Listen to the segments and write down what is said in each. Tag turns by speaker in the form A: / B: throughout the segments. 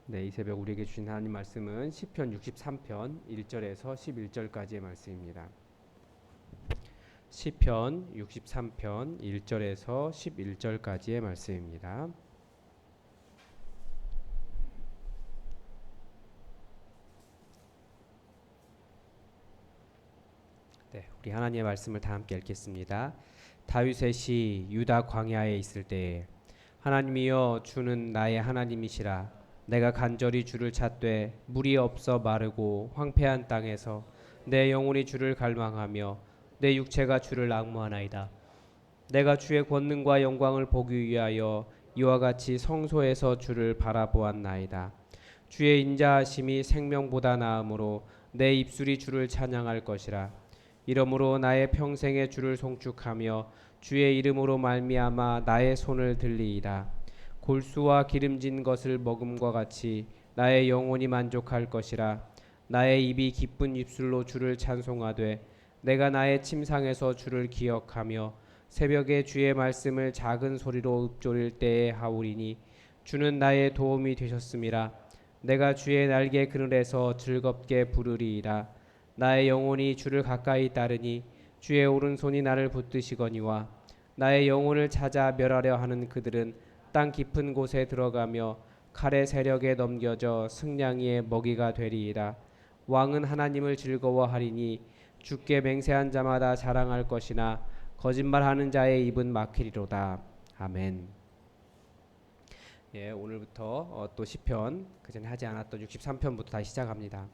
A: 네, 이 새벽 우리에게 주신 하나님 말씀은 시편 63편 1절에서 11절까지의 말씀입니다. 시편 63편 1절에서 11절까지의 말씀입니다. 네, 우리 하나님의 말씀을 다 함께 읽겠습니다. 다윗의 시 유다 광야에 있을 때에 하나님이여 주는 나의 하나님이시라. 내가 간절히 주를 찾되 물이 없어 마르고 황폐한 땅에서 내 영혼이 주를 갈망하며 내 육체가 주를 앙무하나이다. 내가 주의 권능과 영광을 보기 위하여 이와 같이 성소에서 주를 바라보았나이다. 주의 인자하심이 생명보다 나으므로 내 입술이 주를 찬양할 것이라. 이러므로 나의 평생에 주를 송축하며 주의 이름으로 말미암아 나의 손을 들리이다. 골수와 기름진 것을 먹음과 같이 나의 영혼이 만족할 것이라. 나의 입이 기쁜 입술로 주를 찬송하되 내가 나의 침상에서 주를 기억하며 새벽에 주의 말씀을 작은 소리로 읊조릴 때에 하오리니 주는 나의 도움이 되셨음이라. 내가 주의 날개 그늘에서 즐겁게 부르리이다. 나의 영혼이 주를 가까이 따르니 주의 오른손이 나를 붙드시거니와 나의 영혼을 찾아 멸하려 하는 그들은 땅 깊은 곳에 들어가며 칼의 세력에 넘겨져 승냥이의 먹이가 되리이다. 왕은 하나님을 즐거워하리니 주께 맹세한 자마다 자랑할 것이나 거짓말하는 자의 입은 막히리로다. 아멘. 예, 오늘부터 또 시편 그전에 하지 않았던 63편부터 다시 시작합니다.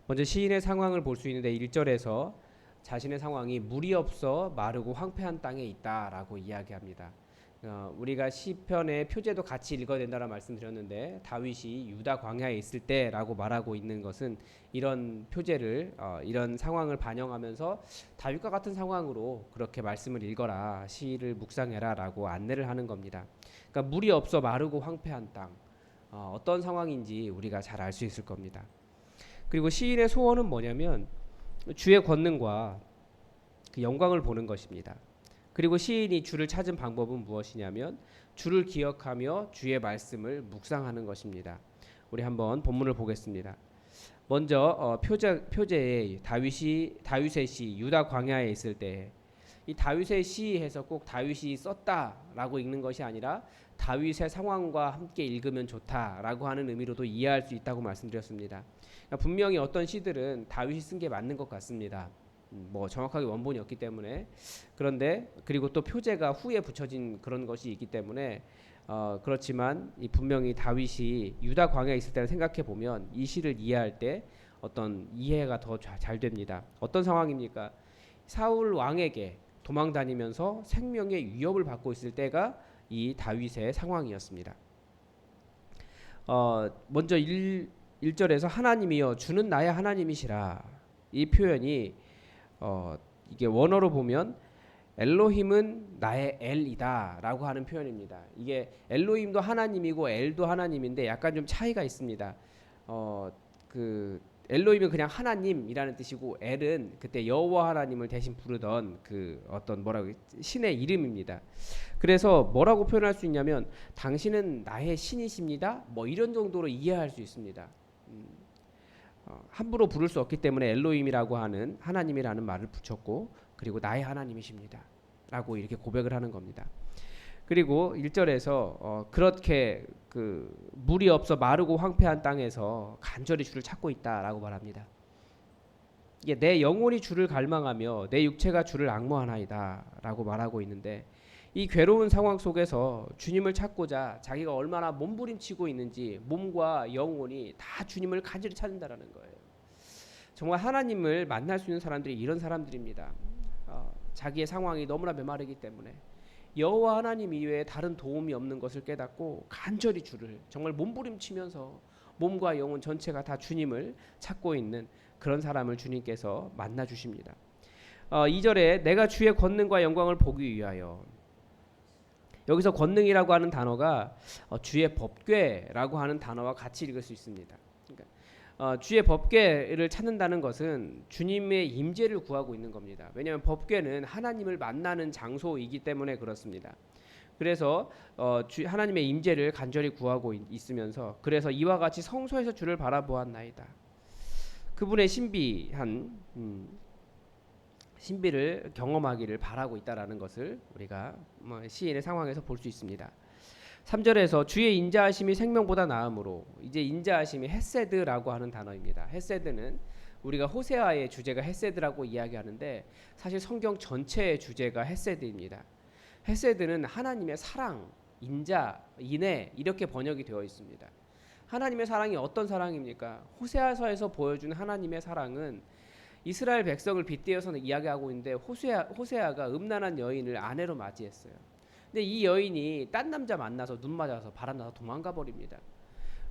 A: 먼저 시인의 상황을 볼 수 있는데 1절에서 자신의 상황이 물이 없어 마르고 황폐한 땅에 있다라고 이야기합니다. 우리가 시편의 표제도 같이 읽어야 된다라는 말씀드렸는데 다윗이 유다 광야에 있을 때라고 말하고 있는 것은 이런 표제를 이런 상황을 반영하면서 다윗과 같은 상황으로 그렇게 말씀을 읽어라, 시를 묵상해라라고 안내를 하는 겁니다. 그러니까 물이 없어 마르고 황폐한 땅, 어떤 상황인지 우리가 잘 알 수 있을 겁니다. 그리고 시인의 소원은 뭐냐면 주의 권능과 그 영광을 보는 것입니다. 그리고 시인이 주를 찾은 방법은 무엇이냐면 주를 기억하며 주의 말씀을 묵상하는 것입니다. 우리 한번 본문을 보겠습니다. 먼저 표제에 다윗의 시 유다 광야에 있을 때 이 다윗의 시해서 꼭 다윗이 썼다라고 읽는 것이 아니라 다윗의 상황과 함께 읽으면 좋다라고 하는 의미로도 이해할 수 있다고 말씀드렸습니다. 그러니까 분명히 어떤 시들은 다윗이 쓴 게 맞는 것 같습니다. 뭐 정확하게 원본이 없기 때문에. 그런데 그리고 또 표제가 후에 붙여진 그런 것이 있기 때문에 그렇지만 분명히 다윗이 유다 광야에 있을 때를 생각해 보면 이 시를 이해할 때 어떤 이해가 더 잘 됩니다. 어떤 상황입니까? 사울 왕에게 도망 다니면서 생명의 위협을 받고 있을 때가 이 다윗의 상황이었습니다. 먼저 1절에서 하나님이여 주는 나의 하나님이시라, 이 표현이 이게 원어로 보면 엘로힘은 나의 엘이다 라고 하는 표현입니다. 이게 엘로힘도 하나님이고 엘도 하나님인데 약간 좀 차이가 있습니다. 그 엘로힘은 그냥 하나님이라는 뜻이고 엘은 그때 여호와 하나님을 대신 부르던 그 어떤 뭐라고 신의 이름입니다. 그래서 뭐라고 표현할 수 있냐면 당신은 나의 신이십니다. 뭐 이런 정도로 이해할 수 있습니다. 함부로 부를 수 없기 때문에 엘로힘이라고 하는 하나님이라는 말을 붙였고 그리고 나의 하나님이십니다 라고 이렇게 고백을 하는 겁니다. 그리고 1절에서 그렇게 그 물이 없어 마르고 황폐한 땅에서 간절히 주를 찾고 있다라고 말합니다. 이게 내 영혼이 주를 갈망하며 내 육체가 주를 앙모하나이다 라고 말하고 있는데 이 괴로운 상황 속에서 주님을 찾고자 자기가 얼마나 몸부림치고 있는지 몸과 영혼이 다 주님을 간절히 찾는다라는 거예요. 정말 하나님을 만날 수 있는 사람들이 이런 사람들입니다. 자기의 상황이 너무나 메마르기 때문에 여호와 하나님 이외에 다른 도움이 없는 것을 깨닫고 간절히 주를 정말 몸부림치면서 몸과 영혼 전체가 다 주님을 찾고 있는 그런 사람을 주님께서 만나 주십니다. 2절에 내가 주의 권능과 영광을 보기 위하여, 여기서 권능이라고 하는 단어가 주의 법궤라고 하는 단어와 같이 읽을 수 있습니다. 그러니까 주의 법궤를 찾는다는 것은 주님의 임재를 구하고 있는 겁니다. 왜냐하면 법궤는 하나님을 만나는 장소이기 때문에 그렇습니다. 그래서 하나님의 임재를 간절히 구하고 있으면서 그래서 이와 같이 성소에서 주를 바라보았나이다. 그분의 신비를 경험하기를 바라고 있다라는 것을 우리가 시인의 상황에서 볼 수 있습니다. 3절에서 주의 인자하심이 생명보다 나음으로, 이제 인자하심이 헤세드라고 하는 단어입니다. 헤세드는 우리가 호세아의 주제가 헤세드라고 이야기하는데 사실 성경 전체의 주제가 헤세드입니다. 헤세드는 하나님의 사랑, 인자, 인애 이렇게 번역이 되어 있습니다. 하나님의 사랑이 어떤 사랑입니까? 호세아서에서 보여준 하나님의 사랑은 이스라엘 백성을 빗대어서는 이야기하고 있는데 호세아가 음란한 여인을 아내로 맞이했어요. 근데 이 여인이 딴 남자 만나서 눈 맞아서 바람나서 도망가 버립니다.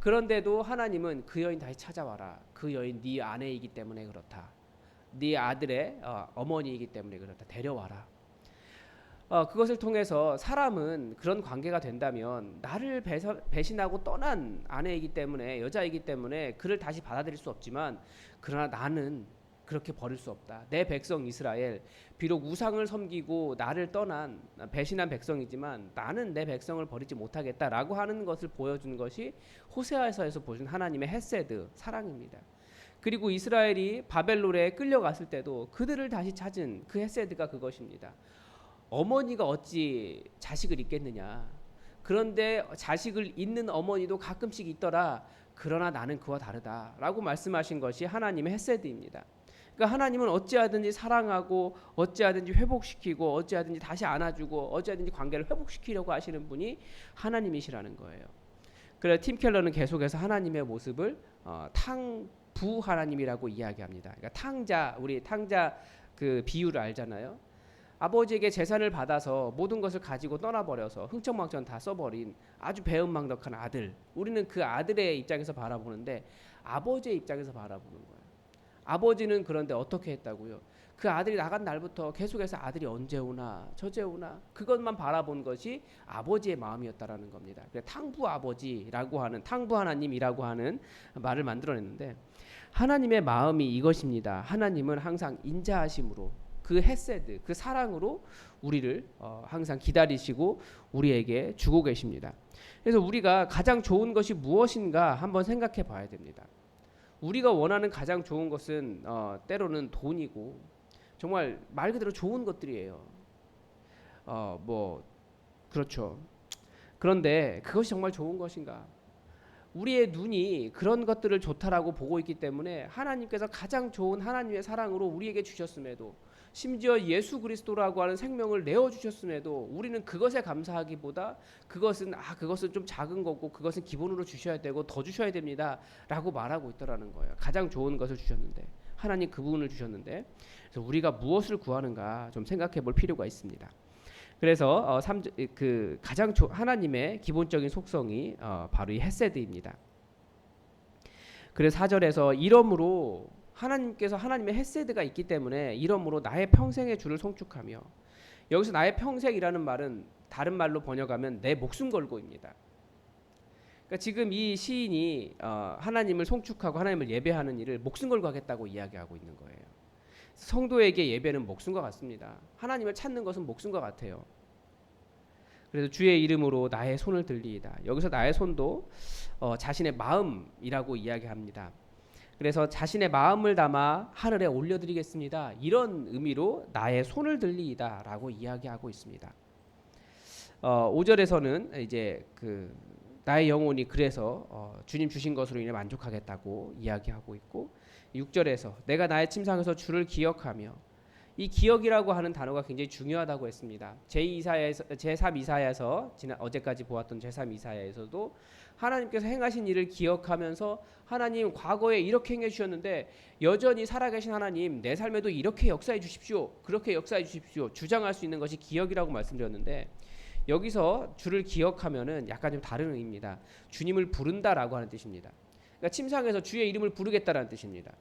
A: 그런데도 하나님은 그 여인 다시 찾아와라. 그 여인 네 아내이기 때문에 그렇다. 네 아들의 어머니이기 때문에 그렇다. 데려와라. 그것을 통해서 사람은 그런 관계가 된다면 나를 배신하고 떠난 아내이기 때문에, 여자이기 때문에 그를 다시 받아들일 수 없지만, 그러나 나는 그렇게 버릴 수 없다. 내 백성 이스라엘, 비록 우상을 섬기고 나를 떠난 배신한 백성이지만 나는 내 백성을 버리지 못하겠다라고 하는 것을 보여준 것이 호세아서에서 보여준 하나님의 헤세드, 사랑입니다. 그리고 이스라엘이 바벨론에 끌려갔을 때도 그들을 다시 찾은 그 헤세드가 그것입니다. 어머니가 어찌 자식을 잊겠느냐. 그런데 자식을 잊는 어머니도 가끔씩 있더라. 그러나 나는 그와 다르다라고 말씀하신 것이 하나님의 헤세드입니다. 그러니까 하나님은 어찌하든지 사랑하고 어찌하든지 회복시키고 어찌하든지 다시 안아주고 어찌하든지 관계를 회복시키려고 하시는 분이 하나님이시라는 거예요. 그래서 팀 켈러는 계속해서 하나님의 모습을 탕부 하나님이라고 이야기합니다. 그러니까 탕자, 우리 탕자 그 비유를 알잖아요. 아버지에게 재산을 받아서 모든 것을 가지고 떠나버려서 흥청망청 다 써버린 아주 배은망덕한 아들. 우리는 그 아들의 입장에서 바라보는데 아버지의 입장에서 바라보는 거예요. 아버지는 그런데 어떻게 했다고요? 그 아들이 나간 날부터 계속해서 아들이 언제 오나 저제 오나 그것만 바라본 것이 아버지의 마음이었다라는 겁니다. 탕부 아버지라고 하는, 탕부 하나님이라고 하는 말을 만들어냈는데 하나님의 마음이 이것입니다. 하나님은 항상 인자하심으로, 그 헤세드, 그 사랑으로 우리를 항상 기다리시고 우리에게 주고 계십니다. 그래서 우리가 가장 좋은 것이 무엇인가 한번 생각해 봐야 됩니다. 우리가 원하는 가장 좋은 것은 때로는 돈이고 정말 말 그대로 좋은 것들이에요. 그렇죠. 그런데 그것이 정말 좋은 것인가? 우리의 눈이 그런 것들을 좋다라고 보고 있기 때문에 하나님께서 가장 좋은 하나님의 사랑으로 우리에게 주셨음에도, 심지어 예수 그리스도라고 하는 생명을 내어주셨음에도 우리는 그것에 감사하기보다 그것은 좀 작은 거고 그것은 기본으로 주셔야 되고 더 주셔야 됩니다 라고 말하고 있더라는 거예요. 가장 좋은 것을 주셨는데, 하나님 그 부분을 주셨는데, 그래서 우리가 무엇을 구하는가 좀 생각해 볼 필요가 있습니다. 그래서 가장 하나님의 기본적인 속성이 바로 이 헤세드입니다. 그래서 4절에서 이러므로 하나님께서 하나님의 헤세드가 있기 때문에 이러므로 나의 평생의 주를 송축하며, 여기서 나의 평생이라는 말은 다른 말로 번역하면 내 목숨 걸고입니다. 그러니까 지금 이 시인이 하나님을 송축하고 하나님을 예배하는 일을 목숨 걸고 하겠다고 이야기하고 있는 거예요. 성도에게 예배는 목숨과 같습니다. 하나님을 찾는 것은 목숨과 같아요. 그래서 주의 이름으로 나의 손을 들리이다. 여기서 나의 손도 자신의 마음이라고 이야기합니다. 그래서 자신의 마음을 담아 하늘에 올려드리겠습니다. 이런 의미로 나의 손을 들리이다 라고 이야기하고 있습니다. 5절에서는 이제 나의 영혼이 그래서 주님 주신 것으로 인해 만족하겠다고 이야기하고 있고, 6절에서 내가 나의 침상에서 주를 기억하며, 이 기억이라고 하는 단어가 굉장히 중요하다고 했습니다. 제3 이사야에서 어제까지 보았던 제3 이사야에서도 하나님께서 행하신 일을 기억하면서 하나님 과거에 이렇게 행해 주셨는데 여전히 살아계신 하나님 내 삶에도 이렇게 역사해 주십시오, 그렇게 역사해 주십시오 주장할 수 있는 것이 기억이라고 말씀드렸는데, 여기서 주를 기억하면은 약간 좀 다른 의미입니다. 주님을 부른다라고 하는 뜻입니다. 그러니까 침상에서 주의 이름을 부르겠다라는 뜻입니다.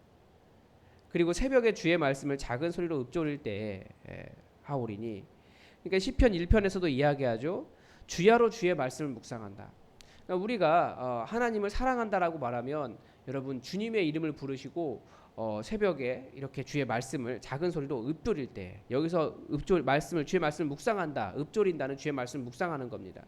A: 그리고 새벽에 주의 말씀을 작은 소리로 읊조릴 때에 하오리니, 그러니까 시편 1편에서도 이야기하죠. 주야로 주의 말씀을 묵상한다. 그러니까 우리가 하나님을 사랑한다라고 말하면 여러분 주님의 이름을 부르시고 새벽에 이렇게 주의 말씀을 작은 소리로 읊조릴 때 여기서 주의 말씀을 묵상한다, 읊조린다는 주의 말씀을 묵상하는 겁니다.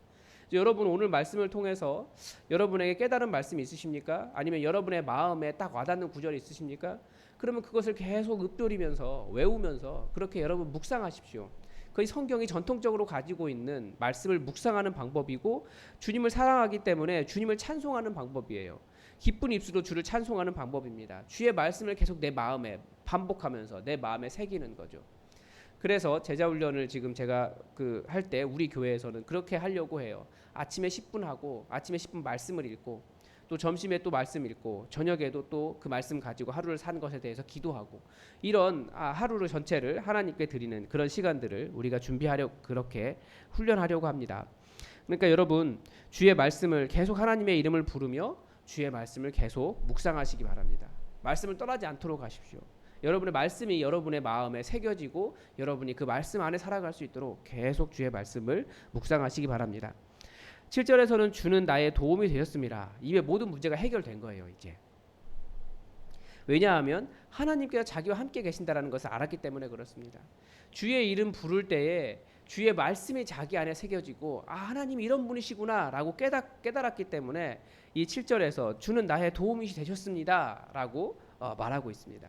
A: 여러분 오늘 말씀을 통해서 여러분에게 깨달은 말씀이 있으십니까? 아니면 여러분의 마음에 딱 와닿는 구절이 있으십니까? 그러면 그것을 계속 읊조리면서 외우면서 그렇게 여러분 묵상하십시오. 거의 성경이 전통적으로 가지고 있는 말씀을 묵상하는 방법이고 주님을 사랑하기 때문에 주님을 찬송하는 방법이에요. 기쁜 입술로 주를 찬송하는 방법입니다. 주의 말씀을 계속 내 마음에 반복하면서 내 마음에 새기는 거죠. 그래서 제자훈련을 지금 제가 할 때 우리 교회에서는 그렇게 하려고 해요. 아침에 10분 하고 아침에 10분 말씀을 읽고 또 점심에 또 말씀 읽고 저녁에도 또 그 말씀 가지고 하루를 산 것에 대해서 기도하고 이런 하루를 전체를 하나님께 드리는 그런 시간들을 우리가 그렇게 훈련하려고 합니다. 그러니까 여러분 주의 말씀을 계속 하나님의 이름을 부르며 주의 말씀을 계속 묵상하시기 바랍니다. 말씀을 떠나지 않도록 하십시오. 여러분의 말씀이 여러분의 마음에 새겨지고 여러분이 그 말씀 안에 살아갈 수 있도록 계속 주의 말씀을 묵상하시기 바랍니다. 7절에서는 주는 나의 도움이 되셨습니다. 이에 모든 문제가 해결된 거예요. 이제 왜냐하면 하나님께서 자기와 함께 계신다라는 것을 알았기 때문에 그렇습니다. 주의 이름 부를 때에 주의 말씀이 자기 안에 새겨지고 하나님이 이런 분이시구나 라고 깨달았기 때문에 이 7절에서 주는 나의 도움이 되셨습니다 라고 말하고 있습니다.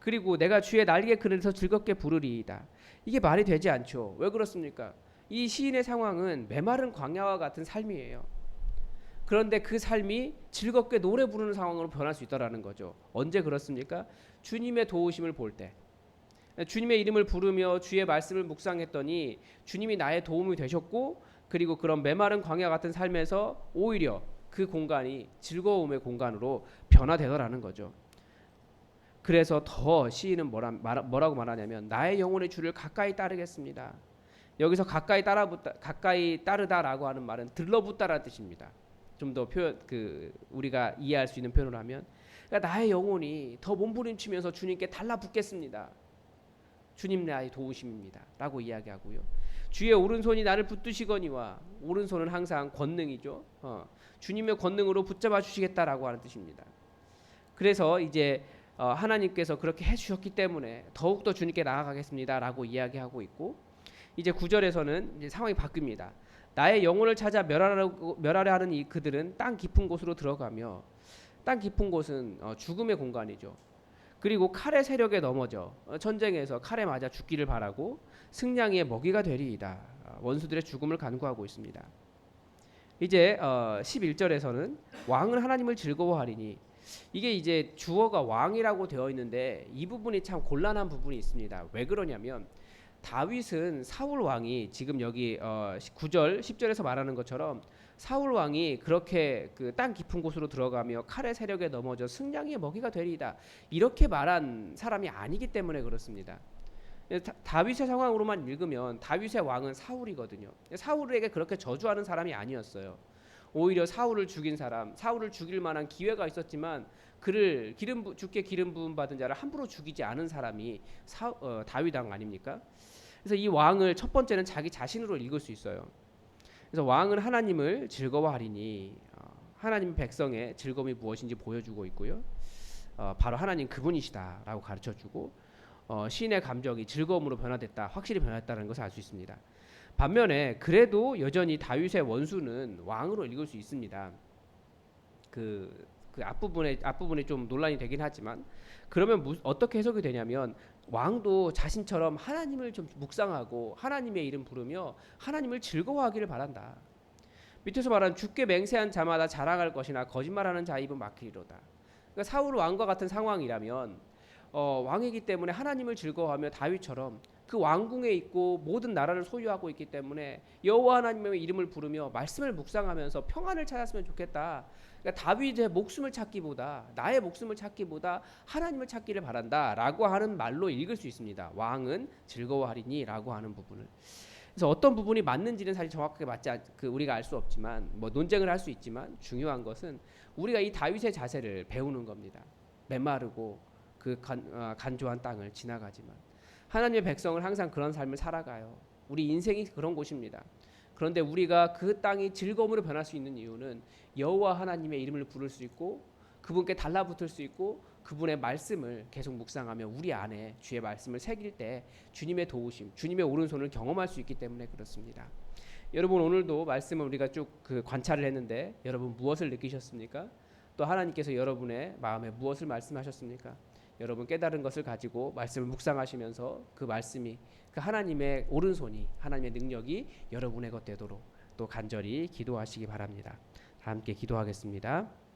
A: 그리고 내가 주의 날개 그늘에서 즐겁게 부르리이다. 이게 말이 되지 않죠. 왜 그렇습니까? 이 시인의 상황은 메마른 광야와 같은 삶이에요. 그런데 그 삶이 즐겁게 노래 부르는 상황으로 변할 수 있다라는 거죠. 언제 그렇습니까? 주님의 도우심을 볼 때. 주님의 이름을 부르며 주의 말씀을 묵상했더니 주님이 나의 도움이 되셨고 그리고 그런 메마른 광야 같은 삶에서 오히려 그 공간이 즐거움의 공간으로 변화되더라는 거죠. 그래서 더 시인은 뭐라고 말하냐면 나의 영혼의 주를 가까이 따르겠습니다. 여기서 가까이 따르다라고 하는 말은 들러붙다라는 뜻입니다. 좀 더 우리가 이해할 수 있는 표현을 하면 그러니까 나의 영혼이 더 몸부림치면서 주님께 달라붙겠습니다. 주님 나의 도우심입니다 라고 이야기하고요. 주의 오른손이 나를 붙드시거니와 오른손은 항상 권능이죠. 주님의 권능으로 붙잡아 주시겠다라고 하는 뜻입니다. 그래서 이제 하나님께서 그렇게 해주셨기 때문에 더욱더 주님께 나아가겠습니다 라고 이야기하고 있고 이제 9절에서는 이제 상황이 바뀝니다. 나의 영혼을 찾아 멸하려 하는 그들은 땅 깊은 곳으로 들어가며 땅 깊은 곳은 죽음의 공간이죠. 그리고 칼의 세력에 넘어져 전쟁에서 칼에 맞아 죽기를 바라고 승냥이의 먹이가 되리이다. 원수들의 죽음을 간구하고 있습니다. 이제 11절에서는 왕은 하나님을 즐거워하리니 이게 이제 주어가 왕이라고 되어 있는데 이 부분이 참 곤란한 부분이 있습니다. 왜 그러냐면 다윗은 사울 왕이 지금 여기 9절 10절에서 말하는 것처럼 사울 왕이 그렇게 그 땅 깊은 곳으로 들어가며 칼의 세력에 넘어져 승냥이의 먹이가 되리이다 이렇게 말한 사람이 아니기 때문에 그렇습니다. 다윗의 상황으로만 읽으면 다윗의 왕은 사울이거든요. 사울에게 그렇게 저주하는 사람이 아니었어요. 오히려 사울을 죽인 사람, 사울을 죽일 만한 기회가 있었지만 그를 주께 기름 부음 받은 자를 함부로 죽이지 않은 사람이 다윗 왕 아닙니까? 그래서 이 왕을 첫 번째는 자기 자신으로 읽을 수 있어요. 그래서 왕은 하나님을 즐거워하리니 하나님 백성의 즐거움이 무엇인지 보여주고 있고요. 바로 하나님 그분이시다라고 가르쳐주고 시인의 감정이 즐거움으로 변화됐다, 확실히 변화했다는 것을 알 수 있습니다. 반면에 그래도 여전히 다윗의 원수는 왕으로 읽을 수 있습니다. 그 앞부분에 좀 논란이 되긴 하지만 그러면 어떻게 해석이 되냐면 왕도 자신처럼 하나님을 좀 묵상하고 하나님의 이름 부르며 하나님을 즐거워하기를 바란다. 밑에서 말하는 주께 맹세한 자마다 자랑할 것이나 거짓말하는 자 입은 막히리로다. 그러니까 사울 왕과 같은 상황이라면 왕이기 때문에 하나님을 즐거워하며 다윗처럼 그 왕궁에 있고 모든 나라를 소유하고 있기 때문에 여호와 하나님의 이름을 부르며 말씀을 묵상하면서 평안을 찾았으면 좋겠다. 그러니까 다윗의 목숨을 찾기보다 나의 목숨을 찾기보다 하나님을 찾기를 바란다라고 하는 말로 읽을 수 있습니다. 왕은 즐거워하리니라고 하는 부분을. 그래서 어떤 부분이 맞는지는 사실 정확하게 우리가 알 수 없지만 논쟁을 할 수 있지만 중요한 것은 우리가 이 다윗의 자세를 배우는 겁니다. 메마르고 간조한 땅을 지나가지만 하나님의 백성은 항상 그런 삶을 살아가요. 우리 인생이 그런 곳입니다. 그런데 우리가 그 땅이 즐거움으로 변할 수 있는 이유는 여호와 하나님의 이름을 부를 수 있고 그분께 달라붙을 수 있고 그분의 말씀을 계속 묵상하며 우리 안에 주의 말씀을 새길 때 주님의 도우심, 주님의 오른손을 경험할 수 있기 때문에 그렇습니다. 여러분 오늘도 말씀을 우리가 쭉 관찰을 했는데 여러분 무엇을 느끼셨습니까? 또 하나님께서 여러분의 마음에 무엇을 말씀하셨습니까? 여러분 깨달은 것을 가지고 말씀을 묵상하시면서 그 말씀이 그 하나님의 오른손이 하나님의 능력이 여러분의 것 되도록 또 간절히 기도하시기 바랍니다. 다 함께 기도하겠습니다.